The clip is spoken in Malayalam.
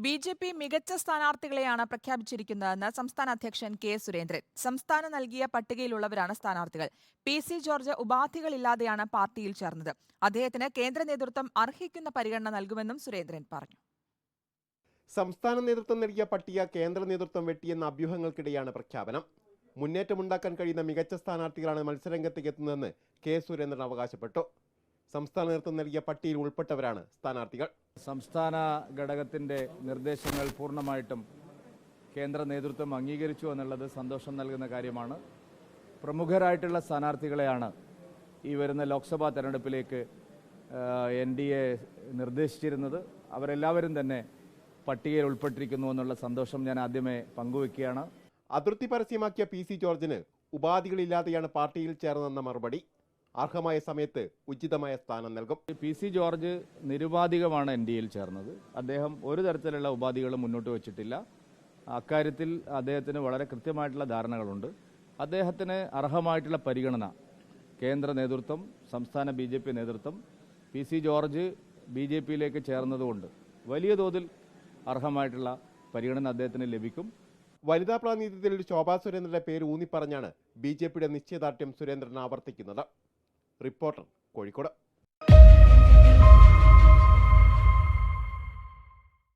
ബി.ജെ.പി മികച്ച സ്ഥാനാർത്ഥികളെയാണ് പ്രഖ്യാപിച്ചിരിക്കുന്നതെന്ന് സംസ്ഥാന അധ്യക്ഷൻ കെ സുരേന്ദ്രൻ. സംസ്ഥാനം നൽകിയ പട്ടികയിലുള്ളവരാണ് സ്ഥാനാർത്ഥികൾ. പി.സി. ജോർജ് ഉപാധികളില്ലാതെയാണ് പാർട്ടിയിൽ ചേർന്നത്. അദ്ദേഹത്തിന് കേന്ദ്ര നേതൃത്വം അർഹിക്കുന്ന പരിഗണന നൽകുമെന്നും സുരേന്ദ്രൻ പറഞ്ഞു. സംസ്ഥാന നേതൃത്വം നൽകിയ പട്ടിക കേന്ദ്ര നേതൃത്വം വെട്ടിയെന്ന അഭ്യൂഹങ്ങൾക്കിടെയാണ് പ്രഖ്യാപനം. മുന്നേറ്റമുണ്ടാക്കാൻ കഴിയുന്ന മികച്ച സ്ഥാനാർത്ഥികളാണ് മത്സരരംഗത്തേക്ക് എത്തുന്നതെന്ന് കെ സുരേന്ദ്രൻ അവകാശപ്പെട്ടു. സംസ്ഥാന നേതൃത്വം നൽകിയ പട്ടികയിൽ ഉൾപ്പെട്ടവരാണ് സ്ഥാനാർത്ഥികൾ. സംസ്ഥാന ഘടകത്തിൻ്റെ നിർദ്ദേശങ്ങൾ പൂർണ്ണമായിട്ടും കേന്ദ്ര നേതൃത്വം അംഗീകരിച്ചു എന്നുള്ളത് സന്തോഷം നൽകുന്ന കാര്യമാണ്. പ്രമുഖരായിട്ടുള്ള സ്ഥാനാർത്ഥികളെയാണ് ഈ വരുന്ന ലോക്സഭാ തെരഞ്ഞെടുപ്പിലേക്ക് NDA നിർദ്ദേശിച്ചിരുന്നത്. അവരെല്ലാവരും തന്നെ പട്ടികയിൽ ഉൾപ്പെട്ടിരിക്കുന്നു എന്നുള്ള സന്തോഷം ഞാൻ ആദ്യമേ പങ്കുവെക്കുകയാണ്. അതിർത്തി പരസ്യമാക്കിയ പി.സി. ജോർജിന് ഉപാധികളില്ലാതെയാണ് പാർട്ടിയിൽ ചേർന്നതെന്ന മറുപടി. അർഹമായ സമയത്ത് ഉചിതമായ സ്ഥാനം നൽകും. പി.സി. ജോർജ് നിരുപാധികമാണ് NDAയിൽ ചേർന്നത്. അദ്ദേഹം ഒരു തരത്തിലുള്ള ഉപാധികളും മുന്നോട്ട് വെച്ചിട്ടില്ല. അക്കാര്യത്തിൽ അദ്ദേഹത്തിന് വളരെ കൃത്യമായിട്ടുള്ള ധാരണകളുണ്ട്. അദ്ദേഹത്തിന് അർഹമായിട്ടുള്ള പരിഗണന കേന്ദ്ര നേതൃത്വം, സംസ്ഥാന BJP നേതൃത്വം, പി.സി. ജോർജ് BJPയിലേക്ക് ചേർന്നതുകൊണ്ട് വലിയ തോതിൽ അർഹമായിട്ടുള്ള പരിഗണന അദ്ദേഹത്തിന് ലഭിക്കും. വനിതാ പ്രാതിനിധ്യത്തിൽ ശോഭാ സുരേന്ദ്രന്റെ പേര് ഊന്നിപ്പറഞ്ഞാണ് BJPയുടെ നിശ്ചയദാർഢ്യം സുരേന്ദ്രൻ ആവർത്തിക്കുന്നത്. റിപ്പോർട്ടർ, കോഴിക്കോട്.